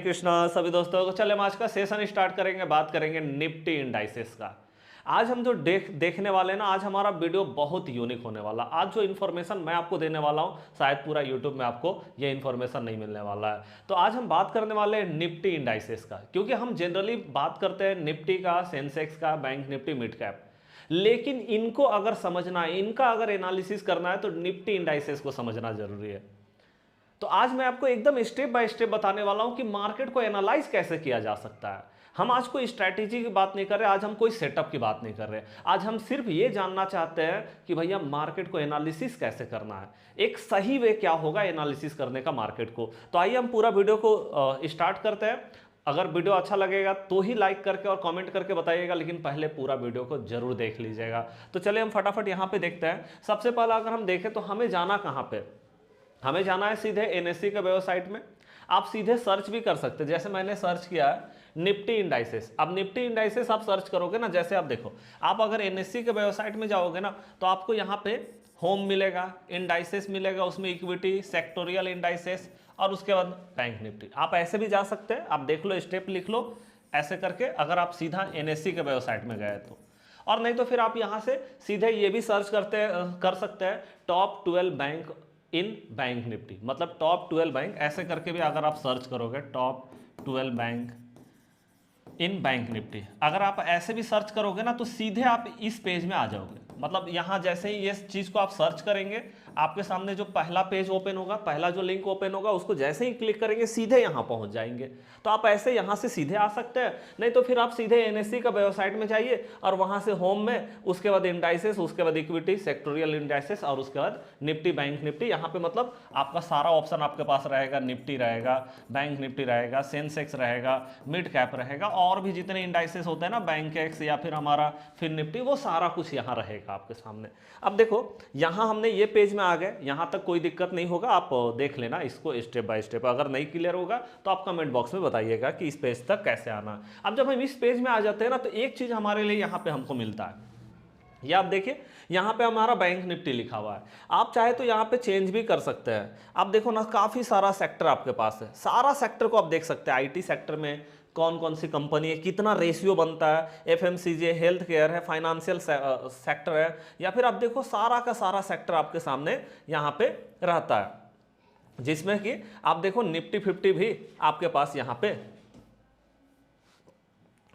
कृष्णा सभी दोस्तों को। चले हम आज का सेशन स्टार्ट करेंगे, बात करेंगे निफ्टी इंडाइसेस का। आज हम जो देखने वाले हैं ना, आज हमारा वीडियो बहुत यूनिक होने वाला। आज जो इन्फॉर्मेशन मैं आपको देने वाला हूं, शायद पूरा यूट्यूब में आपको ये इन्फॉर्मेशन नहीं मिलने वाला है। तो आज हम बात करने वाले हैं निफ्टी इंडाइसेस का, क्योंकि हम जनरली बात करते हैं निफ्टी का, सेंसेक्स का, बैंक निफ्टी, मिड कैप, लेकिन इनको अगर समझना है, इनका अगर एनालिसिस करना है तो निफ्टी इंडाइसेस को समझना जरूरी है। तो आज मैं आपको एकदम स्टेप बाय स्टेप बताने वाला हूं कि मार्केट को एनालाइज कैसे किया जा सकता है। हम आज कोई स्ट्रैटेजी की बात नहीं कर रहे, आज हम कोई सेटअप की बात नहीं कर रहे, आज हम सिर्फ ये जानना चाहते हैं कि भैया मार्केट को एनालिसिस कैसे करना है, एक सही वे क्या होगा एनालिसिस करने का मार्केट को। तो आइए हम पूरा वीडियो को स्टार्ट करते हैं। अगर वीडियो अच्छा लगेगा तो ही लाइक करके और कमेंट करके बताइएगा, लेकिन पहले पूरा वीडियो को जरूर देख लीजिएगा। तो चलिए हम फटाफट यहाँ पे देखते हैं। सबसे पहले अगर हम देखें तो हमें जाना कहाँ पे, हमें जाना है सीधे एनएससी के वेबसाइट में। आप सीधे सर्च भी कर सकते हैं, जैसे मैंने सर्च किया है निफ्टी इंडाइसेस। अब निफ्टी इंडाइसेस आप सर्च करोगे ना, जैसे आप देखो, आप अगर एनएससी के वेबसाइट में जाओगे ना तो आपको यहाँ पे होम मिलेगा, इंडाइसेस मिलेगा, उसमें इक्विटी, सेक्टोरियल इंडाइसेस और उसके बाद बैंक निफ्टी। आप ऐसे भी जा सकते हैं, आप देख लो, स्टेप लिख लो ऐसे करके, अगर आप सीधा एनएससी के वेबसाइट में गए तो। और नहीं तो फिर आप यहाँ से सीधे ये भी सर्च कर सकते हैं टॉप 12 बैंक इन बैंक निफ्टी, मतलब टॉप 12 बैंक ऐसे करके भी अगर आप सर्च करोगे, टॉप 12 बैंक इन बैंक निफ्टी, अगर आप ऐसे भी सर्च करोगे ना तो सीधे आप इस पेज में आ जाओगे। मतलब यहाँ जैसे ही ये चीज़ को आप सर्च करेंगे, आपके सामने जो पहला पेज ओपन होगा, पहला जो लिंक ओपन होगा, उसको जैसे ही क्लिक करेंगे सीधे यहाँ पहुँच जाएंगे। तो आप ऐसे यहाँ से सीधे आ सकते हैं, नहीं तो फिर आप सीधे एनएससी का वेबसाइट में जाइए और वहाँ से होम में, उसके बाद इंडाइसेस, उसके बाद इक्विटी, सेक्टोरियल इंडाइसेस और उसके बाद निफ्टी, बैंक निफ्टी। यहाँ पे मतलब आपका सारा ऑप्शन आपके पास रहेगा, निफ्टी रहेगा, बैंक निफ्टी रहेगा, सेंसेक्स रहेगा, मिड कैप रहेगा, और भी जितने इंडाइसेस होते हैं ना, बैंक एक्स या फिर हमारा फिर निफ्टी, वो सारा कुछ यहाँ रहेगा आपके सामने। अब देखो यहाँ हमने ये पेज में आ गए, यहाँ तक कोई दिक्कत नहीं होगा, आप देख लेना इसको स्टेप बाय स्टेप। अगर नहीं क्लियर होगा तो आप कमेंट बॉक्स में बताइएगा कि इस पेज तक कैसे आना है। अब जब हम इस पेज में आ जाते हैं ना तो एक चीज हमारे लिए यहाँ पे हमको मिलता है, ये आप देखिए, यहाँ पे हमारा बैंक निफ्टी लिखा हुआ है। आप चाहे तो यहाँ पे चेंज भी कर सकते हैं। आप देखो ना, काफी सारा सेक्टर आपके पास है, सारा सेक्टर को आप देख सकते हैं। आईटी सेक्टर में कौन कौन सी कंपनी है, कितना रेशियो बनता है, एफएमसीजी, हेल्थ केयर है, फाइनेंशियल सेक्टर है, या फिर आप देखो सारा का सारा सेक्टर आपके सामने यहाँ पे रहता है, जिसमें कि आप देखो निफ्टी 50 भी आपके पास यहाँ पे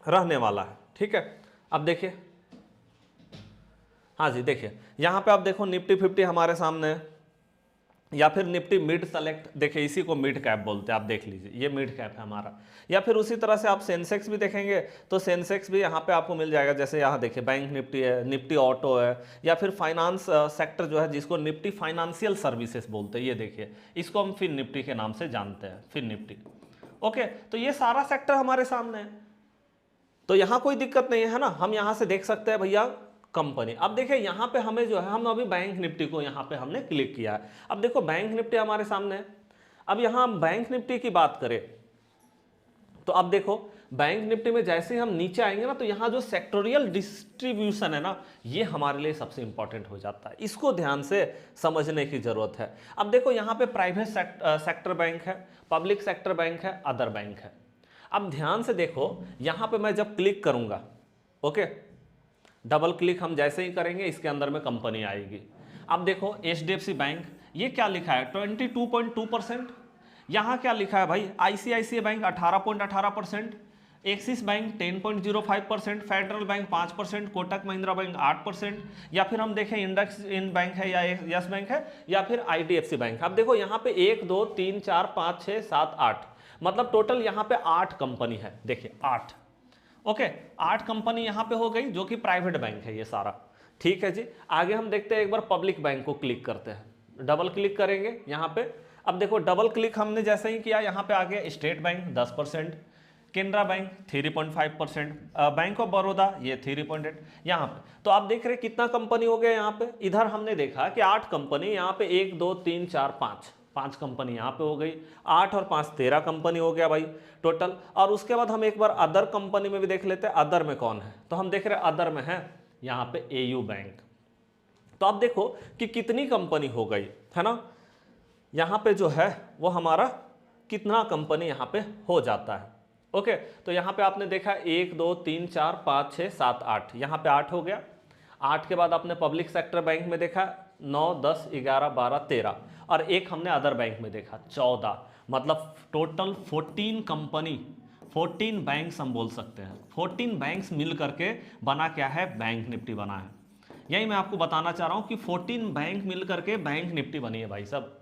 रहने वाला है। ठीक है, अब देखिए, हाँ जी, देखिए यहाँ पे आप देखो निफ्टी 50 हमारे सामने है, या फिर निफ्टी मिड सेलेक्ट, देखिए इसी को मिड कैप बोलते हैं, आप देख लीजिए ये मिड कैप है हमारा। या फिर उसी तरह से आप सेंसेक्स भी देखेंगे तो सेंसेक्स भी यहाँ पे आपको मिल जाएगा, जैसे यहाँ देखिए बैंक निफ्टी है, निफ्टी ऑटो है, या फिर फाइनेंस सेक्टर जो है जिसको निफ्टी फाइनेंशियल सर्विसेज बोलते हैं, ये देखिए इसको हम फिर निफ्टी के नाम से जानते हैं, फिर निफ्टी। ओके, तो ये सारा सेक्टर हमारे सामने है, तो यहाँ कोई दिक्कत नहीं है ना, हम यहाँ से देख सकते हैं भैया कंपनी। अब देखिए यहाँ पे हमें जो है, हम अभी बैंक निफ्टी को यहाँ पे हमने क्लिक किया है। अब देखो बैंक निफ्टी हमारे सामने है। अब यहाँ हम बैंक निफ्टी की बात करें तो अब देखो बैंक निफ्टी में जैसे ही हम नीचे आएंगे ना तो यहाँ जो सेक्टोरियल डिस्ट्रीब्यूशन है ना, ये हमारे लिए सबसे इंपॉर्टेंट हो जाता है, इसको ध्यान से समझने की जरूरत है। अब देखो यहाँ पे प्राइवेट सेक्टर बैंक है, पब्लिक सेक्टर बैंक है, अदर बैंक है। अब ध्यान से देखो, यहाँ पे मैं जब क्लिक करूंगा, ओके, डबल क्लिक हम जैसे ही करेंगे इसके अंदर में कंपनी आएगी। अब देखो एचडीएफसी बैंक, ये क्या लिखा है 22.2%। यहाँ क्या लिखा है भाई, ICICI bank 18.18%, axis bank 10.05%, federal bank 5%, Kotak Mahindra bank 8%, या फिर हम देखें इंडक्स इन बैंक है या यस बैंक है, या फिर आईडीएफसी बैंक। अब देखो यहाँ पे 1 2 3 4 5 6 7 8, मतलब टोटल यहाँ पे 8 कंपनी है, देखिए 8। ओके, 8 कंपनी यहाँ पे हो गई जो कि प्राइवेट बैंक है ये सारा। ठीक है जी, आगे हम देखते हैं, एक बार पब्लिक बैंक को क्लिक करते हैं, डबल क्लिक करेंगे यहाँ पे। अब देखो डबल क्लिक हमने जैसे ही किया, यहाँ पे आ गया state bank 10%, Canara bank 3.5%, bank of Baroda ये 3.8 यहाँ पे। तो आप देख रहे कितना कंपनी हो गया यहाँ पे। इधर हमने देखा कि 8 कंपनी, यहाँ पे 1 2 3 4 5 कंपनी यहाँ पे हो गई, 8 और 5 13 कंपनी हो गया भाई टोटल। और उसके बाद हम एक बार अदर कंपनी में भी देख लेते हैं, अदर में कौन है, तो हम देख रहे हैं अदर में है यहाँ पे एयू बैंक। तो आप देखो कि कितनी कंपनी हो गई है ना, यहाँ पे जो है वो हमारा कितना कंपनी यहाँ पे हो जाता है। ओके, तो यहाँ पे आपने देखा 1 2 3 4 5 6 7 8, यहाँ पे 8 हो गया। 8 के बाद आपने पब्लिक सेक्टर बैंक में देखा 9 10 11 12 13, और एक हमने अदर बैंक में देखा 14, मतलब टोटल 14 कंपनी, 14 बैंक्स हम बोल सकते हैं। 14 बैंक्स मिल करके बना क्या है, बैंक निफ्टी बना है। यही मैं आपको बताना चाह रहा हूं कि 14 बैंक मिल करके बैंक निफ्टी बनी है भाई साहब।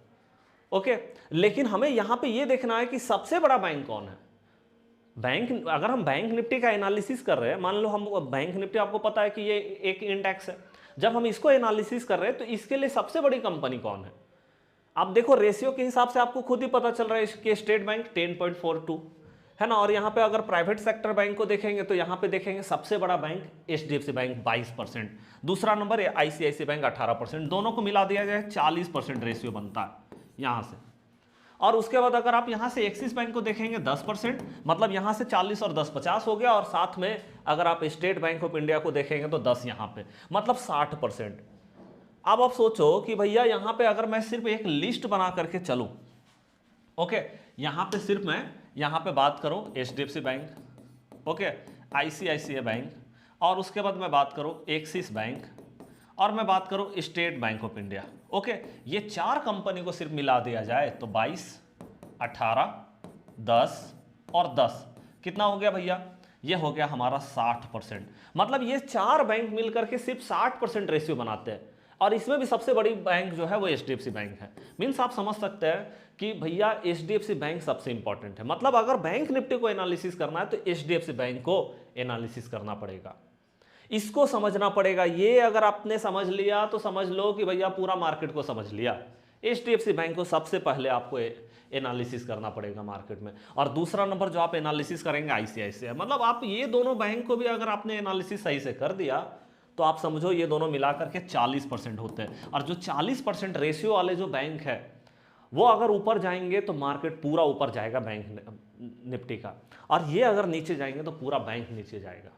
ओके, लेकिन हमें यहां पे ये देखना है कि सबसे बड़ा बैंक कौन है। बैंक, अगर हम बैंक निफ्टी का एनालिसिस कर रहे हैं, मान लो हम बैंक निफ्टी, आपको पता है कि ये एक इंडेक्स है, जब हम इसको एनालिसिस कर रहे हैं तो इसके लिए सबसे बड़ी कंपनी कौन है। आप देखो रेशियो के हिसाब से आपको खुद ही पता चल रहा है कि स्टेट बैंक 10.42 है ना, और यहाँ पे अगर प्राइवेट सेक्टर बैंक को देखेंगे तो यहाँ पे देखेंगे सबसे बड़ा बैंक एचडीएफसी बैंक 22%, दूसरा नंबर है आईसीआईसी बैंक 18%, दोनों को मिला दिया जाए 40% रेशियो बनता है यहाँ से। और उसके बाद अगर आप यहाँ से एक्सिस बैंक को देखेंगे 10%, मतलब यहाँ से 40 और 10 50 हो गया, और साथ में अगर आप स्टेट बैंक ऑफ इंडिया को देखेंगे तो 10 यहाँ पे, मतलब 60%। अब आप सोचो कि भैया यहाँ पे अगर मैं सिर्फ एक लिस्ट बना करके चलूँ, ओके, यहाँ पे सिर्फ मैं यहाँ पे बात करूँ HDFC bank, okay, ICICI bank, और उसके बाद मैं बात करूँ एक्सिस बैंक, और मैं बात करूँ state bank of India, okay, ये 4 कंपनी को सिर्फ मिला दिया जाए तो 22 18 10 और 10 कितना हो गया भैया, ये हो गया हमारा 60%। मतलब ये 4 बैंक मिलकर के सिर्फ 60% रेशियो बनाते हैं, और इसमें भी सबसे बड़ी बैंक जो है वो एचडीएफसी बैंक है। मीन्स आप समझ सकते हैं कि भैया एचडीएफसी बैंक सबसे इंपॉर्टेंट है। मतलब अगर बैंक निफ्टी को एनालिसिस करना है तो एचडीएफसी बैंक को एनालिसिस करना पड़ेगा, इसको समझना पड़ेगा। ये अगर आपने समझ लिया तो समझ लो कि भैया पूरा मार्केट को समझ लिया। एचडीएफसी बैंक को सबसे पहले आपको एनालिसिस करना पड़ेगा मार्केट में, और दूसरा नंबर जो आप एनालिसिस करेंगे आईसीआईसीआई। मतलब आप ये दोनों बैंक को भी अगर आपने एनालिसिस सही से कर दिया तो आप समझो ये दोनों मिलाकर के 40% होते हैं, और जो 40% रेशियो वाले जो बैंक है वो अगर ऊपर जाएंगे तो मार्केट पूरा ऊपर जाएगा बैंक निफ्टी का, और ये अगर नीचे जाएंगे तो पूरा बैंक नीचे जाएगा,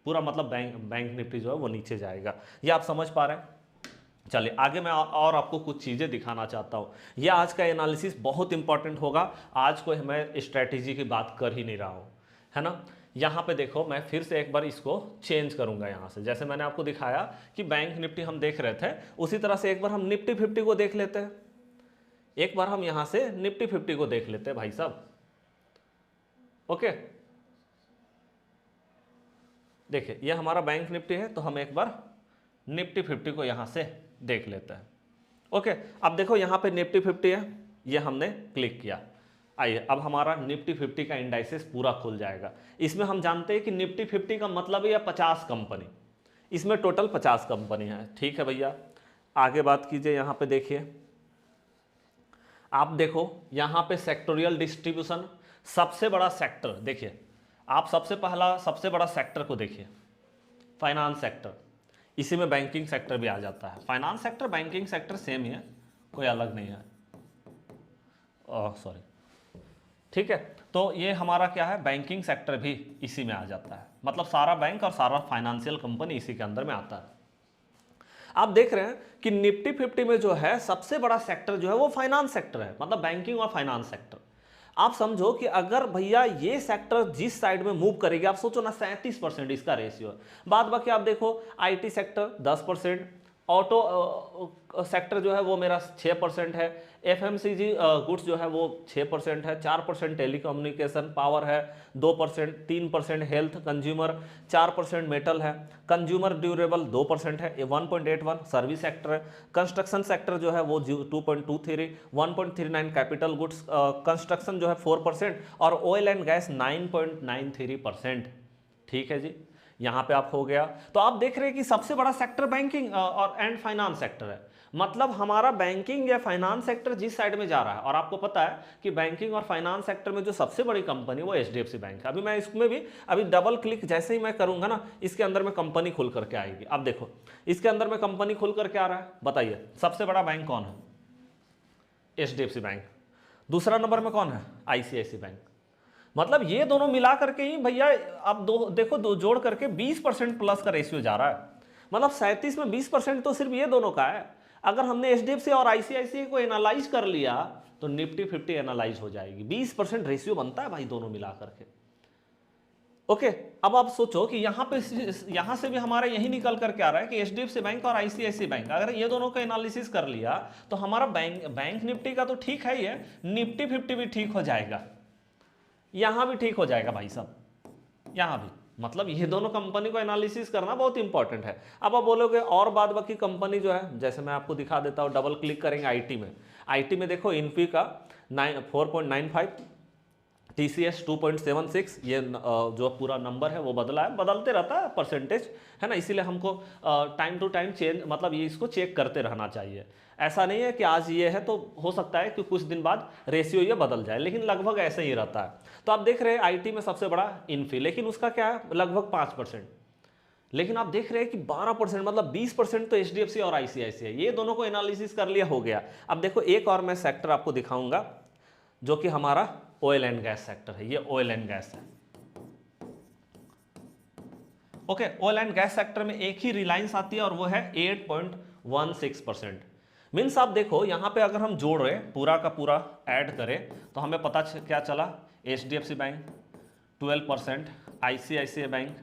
पूरा मतलब बैंक निफ्टी जो है वो नीचे जाएगा। ये आप समझ पा रहे हैं। चलिए आगे मैं और आपको कुछ चीज़ें दिखाना चाहता हूँ। ये आज का एनालिसिस बहुत इंपॉर्टेंट होगा। आज को मैं स्ट्रैटेजी की बात कर ही नहीं रहा हूँ, है ना। यहाँ पे देखो मैं फिर से एक बार इसको चेंज करूँगा यहाँ से, जैसे मैंने आपको दिखाया कि बैंक निफ्टी हम देख रहे थे, उसी तरह से एक बार हम निफ्टी 50 को देख लेते हैं। एक बार हम यहाँ से निफ्टी 50 को देख लेते हैं भाई साहब। ओके, देखिए ये हमारा बैंक निफ्टी है, तो हम एक बार निफ्टी 50 को यहाँ से देख लेते हैं। ओके, अब देखो यहाँ पे निफ्टी 50 है, ये हमने क्लिक किया। आइए अब हमारा निफ्टी 50 का इंडाइसेस पूरा खुल जाएगा। इसमें हम जानते हैं कि निफ्टी 50 का मतलब है 50 कंपनी, इसमें टोटल 50 कंपनी है। ठीक है भैया, आगे बात कीजिए। यहाँ पे देखिए, आप देखो यहाँ पे सेक्टोरियल डिस्ट्रीब्यूशन, सबसे बड़ा सेक्टर देखिए, आप सबसे बड़ा सेक्टर को देखिए, फाइनेंस सेक्टर, इसी में बैंकिंग सेक्टर भी आ जाता है। Finance sector banking sector same ही है, कोई अलग नहीं है। सॉरी, ठीक है, तो ये हमारा क्या है, बैंकिंग सेक्टर भी इसी में आ जाता है। मतलब सारा बैंक और सारा फाइनेंशियल कंपनी इसी के अंदर में आता है। आप देख रहे हैं कि निफ्टी 50 में जो है सबसे बड़ा सेक्टर जो है वो फाइनेंस सेक्टर है, मतलब बैंकिंग और फाइनेंस सेक्टर। आप समझो कि अगर भैया ये सेक्टर जिस साइड में मूव करेगी, आप सोचो ना 37% इसका रेशियो है। बाद बाकी आप देखो आईटी सेक्टर 10%, ऑटो सेक्टर जो है वो मेरा 6% है, एफएमसीजी गुड्स जो है वो 6% है, 4% टेलीकम्युनिकेशन पावर है, 2%, 3% हेल्थ कंज्यूमर, 4% मेटल है, कंज्यूमर ड्यूरेबल 2% है, 1.81 सर्विस सेक्टर है, कंस्ट्रक्शन सेक्टर जो है वो 2.23, 1.39 कैपिटल गुड्स, कंस्ट्रक्शन जो है 4%, और ऑयल एंड गैस 9.93%। ठीक है जी, यहाँ पे आप हो गया। तो आप देख रहे हैं कि सबसे बड़ा सेक्टर बैंकिंग और एंड फाइनेंस सेक्टर है। मतलब हमारा बैंकिंग या फाइनेंस सेक्टर जिस साइड में जा रहा है, और आपको पता है कि बैंकिंग और फाइनेंस सेक्टर में जो सबसे बड़ी कंपनी वो एचडीएफसी बैंक है। अभी मैं इसमें भी अभी डबल क्लिक जैसे ही मैं करूंगा ना, इसके अंदर में कंपनी खुल करके आएगी। अब देखो इसके अंदर में कंपनी खुल करके आ रहा है। बताइए सबसे बड़ा बैंक कौन है, एचडीएफसी बैंक। दूसरा नंबर में कौन है, आईसीआईसी बैंक। मतलब ये दोनों मिला करके ही भैया अब दो जोड़ करके 20% प्लस का रेशियो जा रहा है। मतलब 37 में 20% तो सिर्फ ये दोनों का है। अगर हमने एचडीएफसी और आईसीआईसीआई को एनालाइज कर लिया तो निफ्टी 50 एनालाइज हो जाएगी। 20% रेशियो बनता है भाई दोनों मिलाकर के। ओके, अब आप सोचो कि यहां से भी हमारा यही निकल करके आ रहा है कि एचडीएफसी बैंक और आईसीआईसीआई बैंक, अगर ये दोनों का एनालिसिस कर लिया तो हमारा बैंक निफ्टी का तो ठीक है ही है, निफ्टी 50 भी ठीक हो जाएगा, यहां भी ठीक हो जाएगा भाई साहब, यहां भी। मतलब ये दोनों कंपनी को एनालिसिस करना बहुत इंपॉर्टेंट है। अब आप बोलोगे और बाद बाकी कंपनी जो है, जैसे मैं आपको दिखा देता हूं, डबल क्लिक करेंगे आईटी में। आईटी में देखो इन्फी का 4.95, टीसीएस 2.76, ये जो पूरा नंबर है वो बदला है, बदलते रहता है परसेंटेज, है ना, इसीलिए हमको टाइम टू टाइम चेंज, मतलब ये इसको चेक करते रहना चाहिए। ऐसा नहीं है कि आज ये है तो हो सकता है कि कुछ दिन बाद रेशियो ये बदल जाए, लेकिन लगभग ऐसे ही रहता है। तो आप देख रहे हैं आईटी में सबसे बड़ा इन्फी, लेकिन उसका क्या है, लगभग 5%। लेकिन आप देख रहे हैं कि 12%, मतलब 20% तो एचडीएफसी और आईसीआईसीआई, ये दोनों को एनालिसिस कर लिया, हो गया। अब देखो एक और मैं सेक्टर आपको दिखाऊंगा जो कि हमारा ऑयल एंड गैस सेक्टर है। ये ऑयल एंड गैस है। Okay, oil and gas sector में एक ही रिलायंस आती है और वो है 8.16%। मीन्स आप देखो यहां पे अगर हम जोड़ रहे पूरा का पूरा ऐड करें तो हमें पता क्या चला, एचडीएफसी बैंक 12%, आईसीआईसीआई बैंक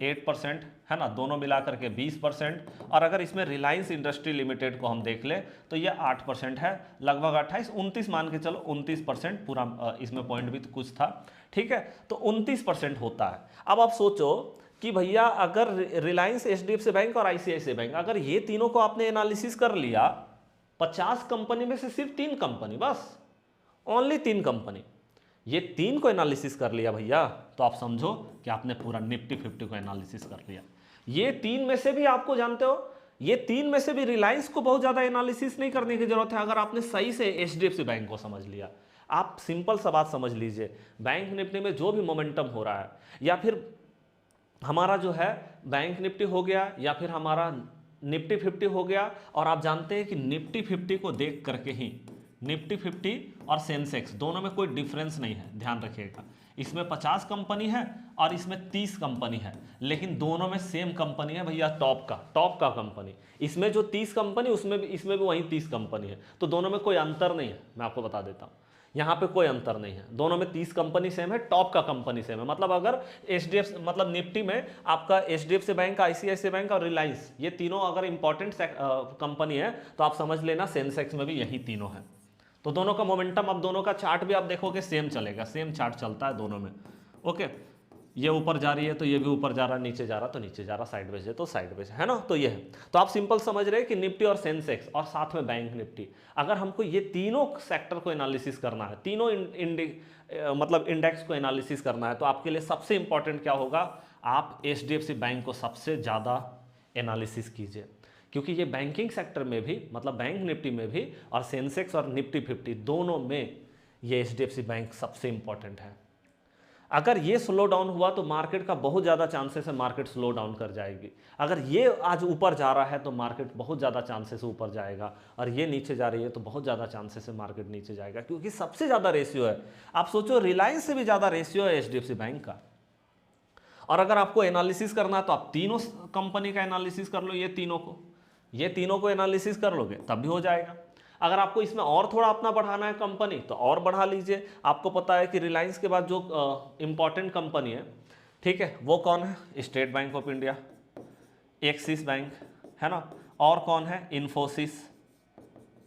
8%, है ना, दोनों मिलाकर के 20%, और अगर इसमें रिलायंस इंडस्ट्री लिमिटेड को हम देख ले तो ये 8% है, लगभग 28, 29 मान के चलो, 29% पूरा, इसमें पॉइंट भी तो कुछ था, ठीक है, तो 29% होता है। अब आप सोचो कि भैया अगर रिलायंस, एचडीएफसी बैंक और आईसीआईसीआई बैंक, अगर ये तीनों को आपने एनालिसिस कर लिया, 50 कंपनी में से सिर्फ 3 कंपनी, बस ओनली 3 कंपनी, ये 3 को एनालिसिस कर लिया भैया, तो आप समझो कि आपने पूरा निफ्टी 50 को एनालिसिस कर लिया। ये 3 में से भी आपको जानते हो, ये 3 में से भी रिलायंस को बहुत ज्यादा एनालिसिस नहीं करने की जरूरत है, अगर आपने सही से एचडीएफसी बैंक को समझ लिया। आप सिंपल सा बात समझ लीजिए, बैंक निफ्टी में जो भी मोमेंटम हो रहा है, या फिर हमारा जो है बैंक निफ्टी हो गया, या फिर हमारा निफ्टी 50 हो गया, और आप जानते हैं कि निफ्टी 50 को देख करके ही निफ्टी 50 और सेंसेक्स दोनों में कोई डिफरेंस नहीं है, ध्यान रखिएगा। इसमें 50 कंपनी है और इसमें 30 कंपनी है, लेकिन दोनों में सेम कंपनी है भैया, टॉप का कंपनी। इसमें जो 30 कंपनी, उसमें भी, इसमें भी वही 30 कंपनी है, तो दोनों में कोई अंतर नहीं है, मैं आपको बता देता हूँ, यहाँ पे कोई अंतर नहीं है, दोनों में 30 कंपनी सेम है, टॉप का कंपनी सेम है। मतलब अगर एचडीएफसी, मतलब निफ्टी में आपका एचडीएफसी बैंक, आईसीआईसीआई बैंक और रिलायंस, ये तीनों अगर इंपॉर्टेंट कंपनी है तो आप समझ लेना सेंसेक्स में भी यही तीनों है। तो दोनों का मोमेंटम, अब दोनों का चार्ट भी आप देखोगे सेम चलेगा, सेम चार्ट चलता है दोनों में। ओके, ये ऊपर जा रही है तो ये भी ऊपर जा रहा है, नीचे जा रहा तो नीचे जा रहा, साइडवेज है तो साइडवेज है ना, तो ये है। तो आप सिंपल समझ रहे हैं कि निफ्टी और सेंसेक्स और साथ में बैंक निफ्टी, अगर हमको ये तीनों सेक्टर को एनालिसिस करना है, तीनों मतलब इंडेक्स को एनालिसिस करना है, तो आपके लिए सबसे इंपॉर्टेंट क्या होगा, आप एचडीएफसी बैंक को सबसे ज़्यादा एनालिसिस कीजिए, क्योंकि ये बैंकिंग सेक्टर में भी, मतलब बैंक निफ्टी में भी, और सेंसेक्स और निफ्टी 50 दोनों में ये एचडीएफसी बैंक सबसे इंपॉर्टेंट है। अगर ये स्लो डाउन हुआ तो मार्केट का बहुत ज़्यादा चांसेस है मार्केट स्लो डाउन कर जाएगी। अगर ये आज ऊपर जा रहा है तो मार्केट बहुत ज़्यादा चांसेस है ऊपर जाएगा, और ये नीचे जा रही है तो बहुत ज़्यादा चांसेस है मार्केट नीचे जाएगा, क्योंकि सबसे ज़्यादा रेशियो है। आप सोचो रिलायंस से भी ज़्यादा रेशियो है एचडीएफसी बैंक का। और अगर आपको एनालिसिस करना है तो आप तीनों कंपनी का एनालिसिस कर लो, ये तीनों को एनालिसिस कर लोगे तब भी हो जाएगा। अगर आपको इसमें और थोड़ा अपना बढ़ाना है कंपनी तो और बढ़ा लीजिए। आपको पता है कि रिलायंस के बाद जो इंपॉर्टेंट कंपनी है, ठीक है, वो कौन है, state bank of India, axis bank, है ना, और कौन है, इन्फोसिस।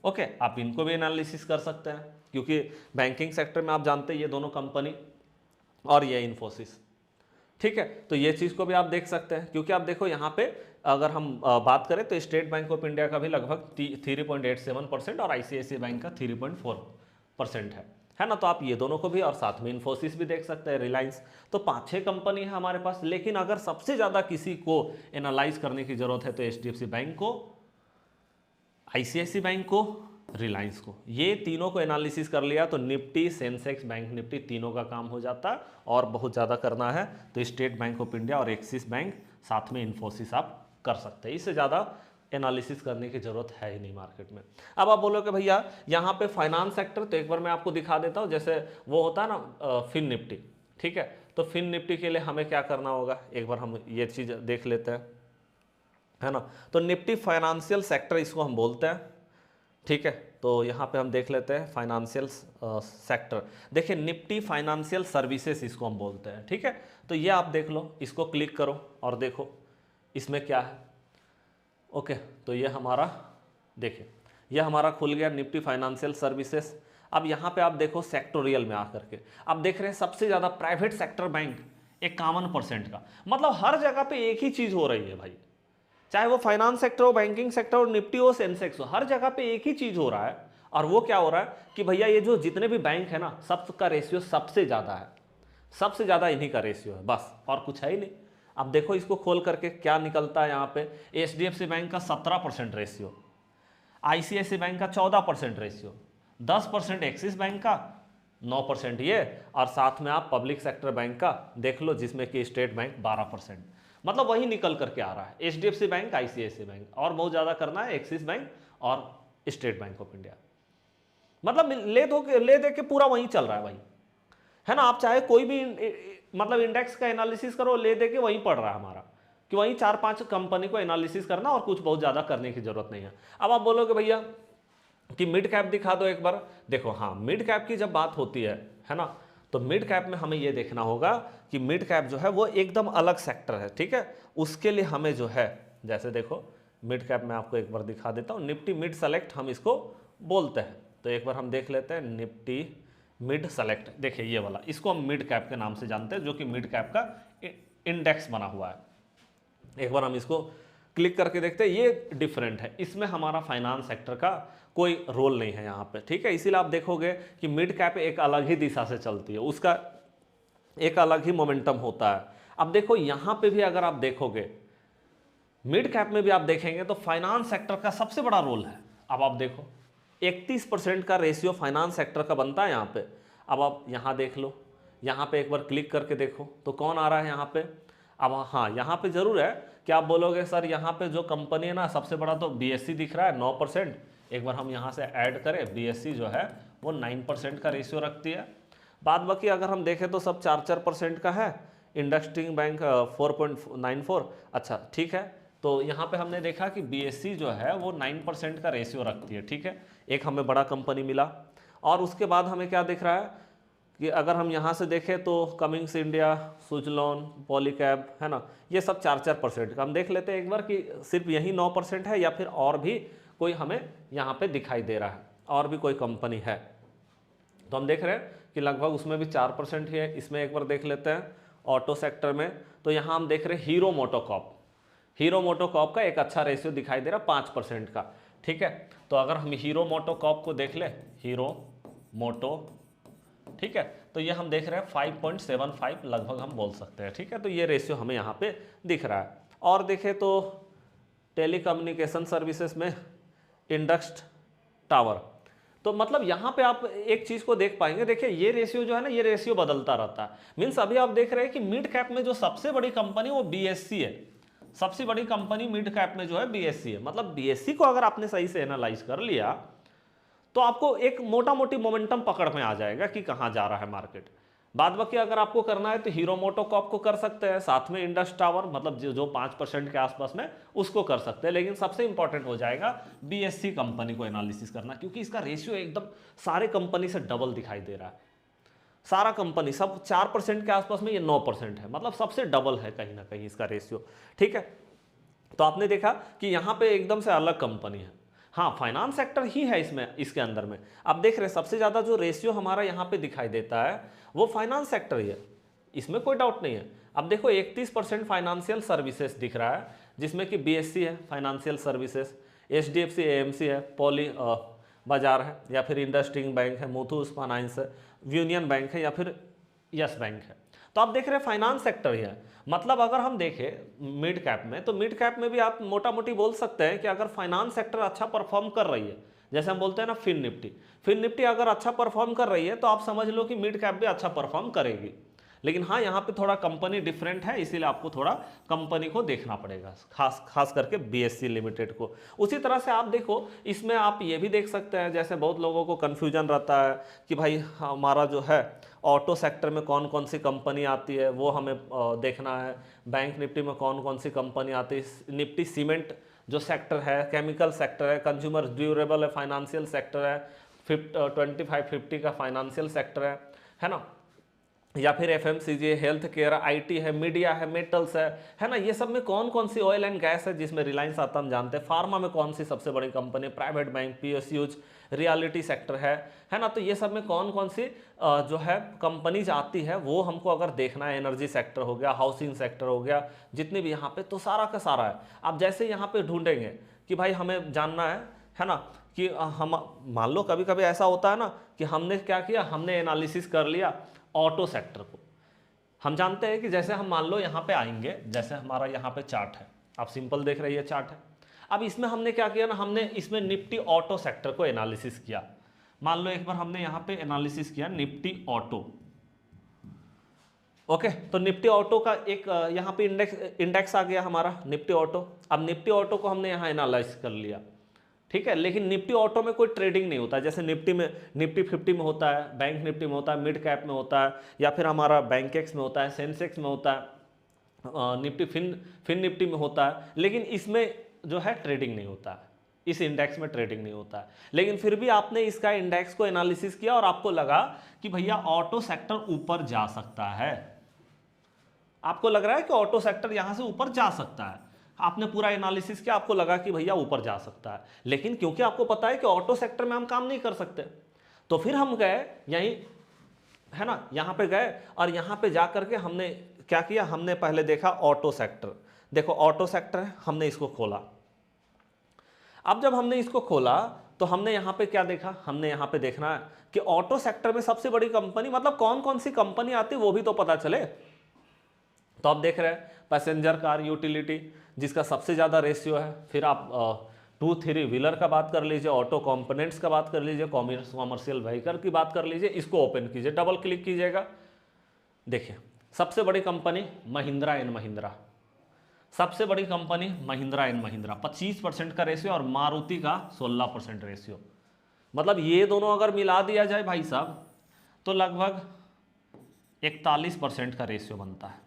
ओके, आप इनको भी एनालिसिस कर सकते हैं, क्योंकि बैंकिंग सेक्टर में आप जानते हैं ये दोनों कंपनी और ये इन्फोसिस, ठीक है। तो ये चीज़ को भी आप देख सकते हैं, क्योंकि आप देखो यहाँ पे अगर हम बात करें तो स्टेट बैंक ऑफ इंडिया का भी लगभग 3.87% और आईसीआईसीआई बैंक का 3.4% है ना। तो आप ये दोनों को भी, और साथ में इन्फोसिस भी देख सकते हैं, रिलायंस। तो 5-6 कंपनी है हमारे पास, लेकिन अगर सबसे ज़्यादा किसी को एनालाइज करने की जरूरत है तो एचडीएफसी बैंक को, आईसीआईसीआई बैंक को, रिलायंस को, ये तीनों को एनालिसिस कर लिया तो निफ्टी, सेंसेक्स, बैंक निफ्टी तीनों का काम हो जाता है। और बहुत ज़्यादा करना है तो स्टेट बैंक ऑफ इंडिया और एक्सिस बैंक, साथ में इन्फोसिस आप कर सकते हैं। इससे ज़्यादा एनालिसिस करने की जरूरत है ही नहीं मार्केट में। अब आप बोलोगे भैया यहाँ पे फाइनेंस सेक्टर, तो एक बार मैं आपको दिखा देता हूँ। जैसे वो होता है ना फिन निफ्टी, ठीक है, तो फिन निफ्टी के लिए हमें क्या करना होगा, एक बार हम ये चीज़ देख लेते हैं। है ना। तो निफ्टी फाइनेंशियल सेक्टर इसको हम बोलते हैं, ठीक है। तो यहाँ पे हम देख लेते हैं फाइनेंशियल सेक्टर, देखिए निफ्टी फाइनेंशियल सर्विसेज इसको हम बोलते हैं, ठीक है। तो ये आप देख लो, इसको क्लिक करो और देखो इसमें क्या है। ओके, तो ये हमारा देखिए ये हमारा खुल गया निफ्टी फाइनेंशियल सर्विसेज। अब यहाँ पे आप देखो सेक्टोरियल में आकर के आप देख रहे हैं सबसे ज़्यादा प्राइवेट सेक्टर बैंक 51% का, मतलब हर जगह पे एक ही चीज़ हो रही है भाई, चाहे वो फाइनेंस सेक्टर हो, बैंकिंग सेक्टर हो, निफ्टी हो, सेंसेक्स हो, हर जगह पे एक ही चीज़ हो रहा है। और वो क्या हो रहा है कि भैया ये जो जितने भी बैंक है ना, सबका रेशियो सबसे ज़्यादा है, सबसे ज़्यादा इन्हीं का रेशियो है, बस और कुछ है ही नहीं। अब देखो इसको खोल करके क्या निकलता है यहाँ पे, HDFC बैंक का 17% रेशियो, ICICI बैंक का 14% रेशियो, 10% एक्सिस बैंक का, 9% ये, और साथ में आप पब्लिक सेक्टर बैंक का देख लो जिसमें कि स्टेट बैंक 12%, मतलब वही निकल करके आ रहा है। HDFC बैंक, ICICI बैंक, और बहुत ज़्यादा करना है एक्सिस बैंक और स्टेट बैंक ऑफ इंडिया, मतलब ले दे के पूरा वहीं चल रहा है भाई, है ना। आप चाहे कोई भी मतलब इंडेक्स का एनालिसिस करो, ले दे के वहीं पड़ रहा है हमारा, कि वहीं 4-5 कंपनी को एनालिसिस करना और कुछ बहुत ज़्यादा करने की जरूरत नहीं है। अब आप बोलोगे भैया कि मिड कैप दिखा दो एक बार, देखो हाँ मिड कैप की जब बात होती है ना, तो मिड कैप में हमें ये देखना होगा कि मिड कैप जो है वो एकदम अलग सेक्टर है, ठीक है। उसके लिए हमें जो है, जैसे देखो मिड कैप में आपको एक बार दिखा देता हूँ, निफ्टी मिड सेलेक्ट हम इसको बोलते हैं। तो एक बार हम देख लेते हैं निफ्टी मिड सेलेक्ट, देखिए ये वाला, इसको हम मिड कैप के नाम से जानते हैं, जो कि मिड कैप का इंडेक्स बना हुआ है। एक बार हम इसको क्लिक करके देखते हैं, ये डिफरेंट है, इसमें हमारा फाइनेंस सेक्टर का कोई रोल नहीं है यहाँ पे, ठीक है। इसीलिए आप देखोगे कि मिड कैप एक अलग ही दिशा से चलती है, उसका एक अलग ही मोमेंटम होता है। अब देखो यहाँ पे भी अगर आप देखोगे, मिड कैप में भी आप देखेंगे तो फाइनेंस सेक्टर का सबसे बड़ा रोल है। अब आप देखो 31% का रेशियो फाइनेंस सेक्टर का बनता है यहाँ पे। अब आप यहाँ देख लो, यहाँ पे एक बार क्लिक करके देखो तो कौन आ रहा है यहाँ पे। अब हाँ यहाँ पे जरूर है कि आप बोलोगे सर यहाँ पे जो कंपनी है ना सबसे बड़ा, तो BSE दिख रहा है 9%। एक बार हम यहाँ से ऐड करें, BSE जो है वो 9% का रेशियो रखती है। बाद बाकी अगर हम देखें तो सब 4% का है। इंडस्ट्रिंग बैंक 4.94, अच्छा ठीक है। तो यहाँ पे हमने देखा कि BSE जो है वो 9% का रेशियो रखती है, ठीक है। एक हमें बड़ा कंपनी मिला। और उसके बाद हमें क्या दिख रहा है कि अगर हम यहाँ से देखें तो कमिंग्स इंडिया, सुजलॉन, पॉलीकैब, है ना, ये सब 4% का। हम देख लेते हैं एक बार कि सिर्फ यही 9% है या फिर और भी कोई हमें यहाँ पे दिखाई दे रहा है, और भी कोई कंपनी है। तो हम देख रहे हैं कि लगभग उसमें भी 4% ही है। इसमें एक बार देख लेते हैं ऑटो सेक्टर में, तो यहाँ हम देख रहे हैं हीरो मोटोकॉर्प, हीरो मोटोकॉर्प का एक अच्छा रेशियो दिखाई दे रहा है 5% का, ठीक है। तो अगर हम हीरो मोटोकॉर्प को देख ले, हीरो मोटो, ठीक है, तो ये हम देख रहे हैं 5.75 लगभग हम बोल सकते हैं, ठीक है। तो ये रेशियो हमें यहाँ पे दिख रहा है। और देखें तो टेलीकम्युनिकेशन सर्विसेज में इंडस टावर, तो मतलब यहाँ पे आप एक चीज़ को देख पाएंगे, देखिए ये रेशियो जो है ना, ये रेशियो बदलता रहता है। मीन्स अभी आप देख रहे हैं कि मिड कैप में जो सबसे बड़ी कंपनी वो BSE है, सबसे बड़ी कंपनी मिड कैप में जो है BSE है। मतलब BSE को अगर आपने सही से एनालाइज कर लिया तो आपको एक मोटा मोटी मोमेंटम पकड़ में आ जाएगा कि कहाँ जा रहा है मार्केट। बाद बाकी अगर आपको करना है तो हीरो मोटोकॉर्प को कर सकते हैं, साथ में इंडस टावर, मतलब जो 5% के आसपास में उसको कर सकते हैं। लेकिन सबसे इंपॉर्टेंट हो जाएगा BSE कंपनी को एनालिसिस करना, क्योंकि इसका रेशियो एकदम सारे कंपनी से डबल दिखाई दे रहा है। सारा कंपनी सब 4% के आसपास में, ये 9% है, मतलब सबसे डबल है कहीं ना कहीं इसका रेशियो, ठीक है। तो आपने देखा कि यहाँ पे एकदम से अलग कंपनी है। हाँ फाइनेंस सेक्टर ही है इसमें, इसके अंदर में आप देख रहे हैं सबसे ज़्यादा जो रेशियो हमारा यहाँ पे दिखाई देता है वो फाइनेंस सेक्टर ही है, इसमें कोई डाउट नहीं है। अब देखो 31% फाइनेंशियल सर्विसेज दिख रहा है, जिसमें कि BSE है फाइनेंशियल सर्विसेज, HDFC AMC है, पॉली बाजार है, या फिर इंडस्ट्रिंग बैंक है, मुथूस फाइनेंस है, यूनियन बैंक है, या फिर यस बैंक है। तो आप देख रहे हैं फाइनेंस सेक्टर ही है। मतलब अगर हम देखें मिड कैप में, तो मिड कैप में भी आप मोटा मोटी बोल सकते हैं कि अगर फाइनेंस सेक्टर अच्छा परफॉर्म कर रही है, जैसे हम बोलते हैं ना फिन निफ्टी अगर अच्छा परफॉर्म कर रही है तो आप समझ लो कि मिड कैप भी अच्छा परफॉर्म करेगी। लेकिन हाँ यहाँ पे थोड़ा कंपनी डिफरेंट है, इसीलिए आपको थोड़ा कंपनी को देखना पड़ेगा, खास करके BSE लिमिटेड को। उसी तरह से आप देखो इसमें आप ये भी देख सकते हैं, जैसे बहुत लोगों को कन्फ्यूजन रहता है कि भाई हमारा जो है ऑटो सेक्टर में कौन कौन सी कंपनी आती है वो हमें देखना है। बैंक निफ्टी में कौन कौन सी कंपनी आती है। निफ्टी सीमेंट जो सेक्टर है, केमिकल सेक्टर है, कंज्यूमर ड्यूरेबल है, फाइनेंशियल सेक्टर है, 25-50 का फाइनेंशियल सेक्टर है ना, या फिर एफएमसीजी, हेल्थ केयर, आईटी है, मीडिया है, मेटल्स है ना। ये सब में कौन कौन सी, ऑयल एंड गैस है जिसमें रिलायंस आता हम जानते हैं, फार्मा में कौन सी सबसे बड़ी company, private bank, PSUs, reality sector है ना। तो ये सब में कौन कौन सी जो है कंपनीज आती है वो हमको अगर देखना है। एनर्जी सेक्टर हो गया, हाउसिंग सेक्टर हो गया, जितने भी यहाँ पे, तो सारा का सारा है। आप जैसे यहाँ पे ढूंढेंगे कि भाई हमें जानना है ना, कि हम मान लो कभी कभी ऐसा होता है ना कि हमने क्या किया, हमने एनालिसिस कर लिया ऑटो सेक्टर को। हम जानते हैं कि जैसे हम मान लो यहाँ पे आएंगे, जैसे हमारा यहाँ पे चार्ट है, आप सिंपल देख रहे हैं चार्ट है। अब इसमें हमने क्या किया ना, हमने इसमें निफ्टी ऑटो सेक्टर को एनालिसिस किया। मान लो एक बार हमने यहाँ पे एनालिसिस किया निफ्टी ऑटो, ओके। तो निफ्टी ऑटो का एक यहाँ पे इंडेक्स आ गया हमारा निफ्टी ऑटो। अब निफ्टी ऑटो को हमने यहाँ एनालाइज कर लिया, ठीक है। लेकिन निफ्टी ऑटो में कोई ट्रेडिंग नहीं होता, जैसे निफ्टी 50 में होता है, बैंक निफ्टी में होता है, मिड कैप में होता है, या फिर हमारा बैंकेक्स में होता है, सेंसेक्स में होता है, निफ्टी फिन निफ्टी में होता है। लेकिन इसमें जो है ट्रेडिंग नहीं होता है, इस इंडेक्स में ट्रेडिंग नहीं होता है। लेकिन फिर भी आपने इसका इंडेक्स को एनालिसिस किया और आपको लगा कि भैया ऑटो सेक्टर ऊपर जा सकता है। आपको लग रहा है कि ऑटो सेक्टर यहां से ऊपर जा सकता है, आपने पूरा एनालिसिस किया, आपको लगा कि भैया ऊपर जा सकता है। लेकिन क्योंकि आपको पता है कि ऑटो सेक्टर में हम काम नहीं कर सकते, तो फिर हम गए यहीं, है ना, यहां पे गए और यहां पे जा करके हमने क्या किया, हमने पहले देखा ऑटो सेक्टर। देखो ऑटो सेक्टर है, हमने इसको खोला। अब जब हमने इसको खोला तो हमने यहां पे क्या देखा, हमने यहां पे देखना है कि ऑटो सेक्टर में सबसे बड़ी कंपनी, मतलब कौन कौन सी कंपनी आती है वो भी तो पता चले। तो आप देख रहे हैं पैसेंजर कार यूटिलिटी जिसका सबसे ज़्यादा रेशियो है, फिर आप 2-3 व्हीलर का बात कर लीजिए, ऑटो कंपोनेंट्स का बात कर लीजिए, कॉमर्शियल व्हीकल की बात कर लीजिए। इसको ओपन कीजिए, डबल क्लिक कीजिएगा, देखिए सबसे बड़ी कंपनी महिंद्रा एंड महिंद्रा, सबसे बड़ी कंपनी महिंद्रा एंड महिंद्रा 25% का रेशियो और मारुति का 16% रेशियो। मतलब ये दोनों अगर मिला दिया जाए भाई साहब तो लगभग 41% का रेशियो बनता है,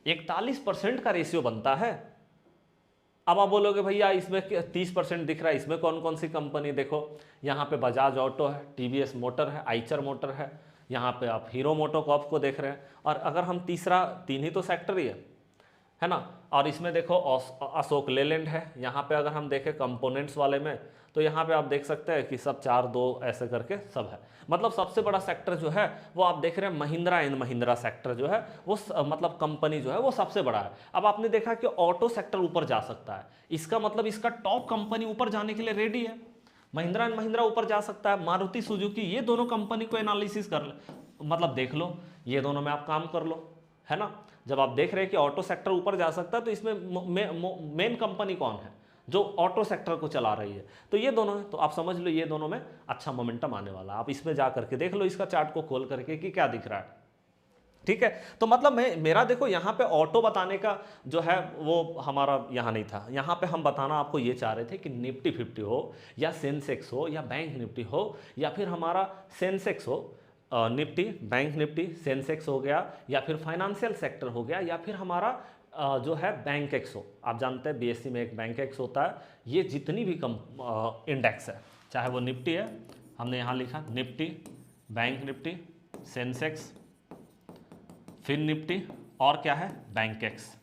41% का रेशियो बनता है। अब आप बोलोगे भैया इसमें 30% दिख रहा है, इसमें कौन कौन सी कंपनी, देखो यहाँ पे बजाज ऑटो है, टीवीएस मोटर है, आइचर मोटर है, यहाँ पे आप हीरो मोटोकॉर्प को देख रहे हैं। और अगर हम तीन ही तो सेक्टर ही है ना। और इसमें देखो अशोक लेलैंड है, यहाँ पे अगर हम देखें कंपोनेंट्स वाले में तो यहाँ पे आप देख सकते हैं कि सब 4-2 ऐसे करके सब है। मतलब सबसे बड़ा सेक्टर जो है वो आप देख रहे हैं महिंद्रा एंड महिंद्रा सेक्टर जो है वो मतलब कंपनी जो है वो सबसे बड़ा है। अब आपने देखा कि ऑटो सेक्टर ऊपर जा सकता है, इसका मतलब इसका टॉप कंपनी ऊपर जाने के लिए रेडी है। महिंद्रा एंड महिंद्रा ऊपर जा सकता है, मारुति सुजुकी, ये दोनों कंपनी को एनालिसिस कर मतलब देख लो, ये दोनों में आप काम कर लो, है ना। जब आप देख रहे हैं कि ऑटो सेक्टर ऊपर जा सकता है तो इसमें मेन कंपनी कौन है जो ऑटो सेक्टर को चला रही है, तो ये दोनों है। तो आप समझ लो ये दोनों में अच्छा मोमेंटम आने वाला है। आप इसमें जा करके देख लो, इसका चार्ट को खोल करके कि क्या दिख रहा है, ठीक है। तो मतलब मेरा देखो यहाँ पे ऑटो बताने का जो है वो हमारा यहाँ नहीं था, यहाँ पे हम बताना आपको ये चाह रहे थे कि निफ्टी 50 हो या सेंसेक्स हो या बैंक निफ्टी हो या फिर हमारा सेंसेक्स हो, निफ्टी, बैंक निफ्टी, सेंसेक्स हो गया, या फिर फाइनेंशियल सेक्टर हो गया, या फिर हमारा जो है बैंक एक्स हो। आप जानते हैं बीएससी में एक बैंक एक्स होता है। ये जितनी भी इंडेक्स है, चाहे वो निफ्टी है, हमने यहाँ लिखा निफ्टी, बैंक निफ्टी, सेंसेक्स, फिन निफ्टी और क्या है बैंक एक्स,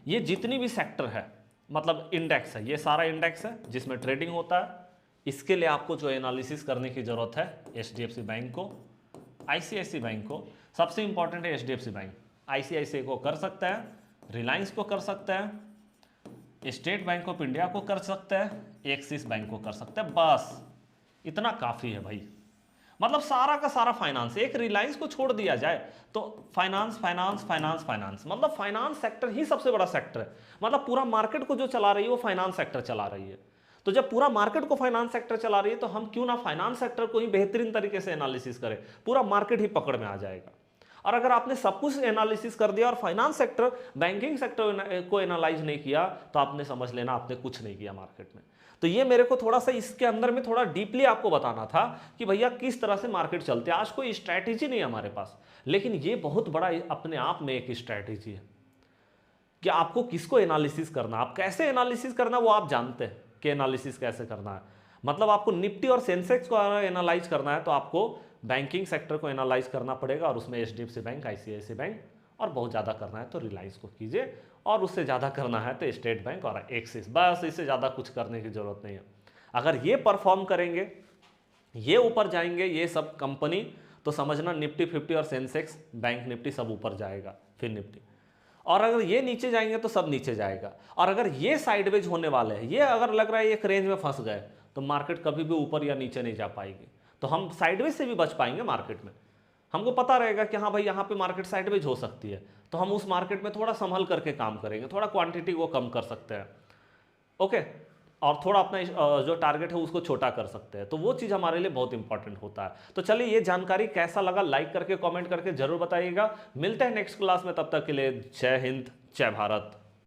ये जितनी भी सेक्टर है मतलब इंडेक्स है, ये सारा इंडेक्स है जिसमें ट्रेडिंग होता है। इसके लिए आपको जो एनालिसिस करने की जरूरत है, एचडीएफसी बैंक को, आईसीआईसी बैंक को, सबसे इंपॉर्टेंट है एचडीएफसी बैंक, आईसीआईसी को कर सकता है, रिलायंस को कर सकता है, स्टेट बैंक ऑफ इंडिया को कर सकता है, एक्सिस बैंक को कर सकता है, बस इतना काफ़ी है भाई। मतलब सारा का सारा फाइनेंस, एक रिलायंस को छोड़ दिया जाए तो फाइनेंस फाइनेंस फाइनेंस फाइनेंस, मतलब फाइनेंस सेक्टर ही सबसे बड़ा सेक्टर है। मतलब पूरा मार्केट को जो चला रही है वो फाइनेंस सेक्टर चला रही है। तो जब पूरा मार्केट को फाइनेंस सेक्टर चला रही है तो हम क्यों ना फाइनेंस सेक्टर को ही बेहतरीन तरीके से एनालिसिस करें, पूरा मार्केट ही पकड़ में आ जाएगा। और अगर आपने सब कुछ एनालिसिस कर दिया और फाइनेंस सेक्टर, बैंकिंग सेक्टर को एनालाइज नहीं किया तो आपने समझ लेना आपने कुछ नहीं किया मार्केट में। तो ये मेरे को थोड़ा सा इसके अंदर में थोड़ा डीपली आपको बताना था कि भैया किस तरह से मार्केट चलते हैं। आज कोई स्ट्रैटेजी नहीं है हमारे पास, लेकिन ये बहुत बड़ा अपने आप में एक स्ट्रैटेजी है कि आपको किसको एनालिसिस करना, आप कैसे एनालिसिस करना वो आप जानते हैं कि एनालिसिस कैसे करना है। मतलब आपको निफ्टी और सेंसेक्स को एनालाइज करना है तो आपको बैंकिंग सेक्टर को एनालाइज करना पड़ेगा, और उसमें एचडीएफसी बैंक, आईसीआईसी बैंक, और बहुत ज़्यादा करना है तो रिलायंस को कीजिए, और उससे ज़्यादा करना है तो स्टेट बैंक और एक्सिस, बस इससे ज़्यादा कुछ करने की ज़रूरत नहीं है। अगर ये परफॉर्म करेंगे, ये ऊपर जाएंगे ये सब कंपनी, तो समझना निफ्टी 50 और सेंसेक्स बैंक निफ्टी सब ऊपर जाएगा, फिर निफ्टी। और अगर ये नीचे जाएंगे तो सब नीचे जाएगा। और अगर ये साइडवेज होने वाले हैं, ये अगर लग रहा है एक रेंज में फंस गए, तो मार्केट कभी भी ऊपर या नीचे नहीं जा पाएगी। तो हम साइडवेज से भी बच पाएंगे मार्केट में। हमको पता रहेगा कि हाँ भाई यहाँ पे मार्केट साइडवेज हो सकती है, तो हम उस मार्केट में थोड़ा संभल करके काम करेंगे, थोड़ा क्वांटिटी को कम कर सकते हैं, ओके, और थोड़ा अपना जो टारगेट है उसको छोटा कर सकते हैं। तो वो चीज़ हमारे लिए बहुत इंपॉर्टेंट होता है। तो चलिए, ये जानकारी कैसा लगा लाइक करके कमेंट करके जरूर बताइएगा। मिलते हैं नेक्स्ट क्लास में, तब तक के लिए जय हिंद, जय भारत।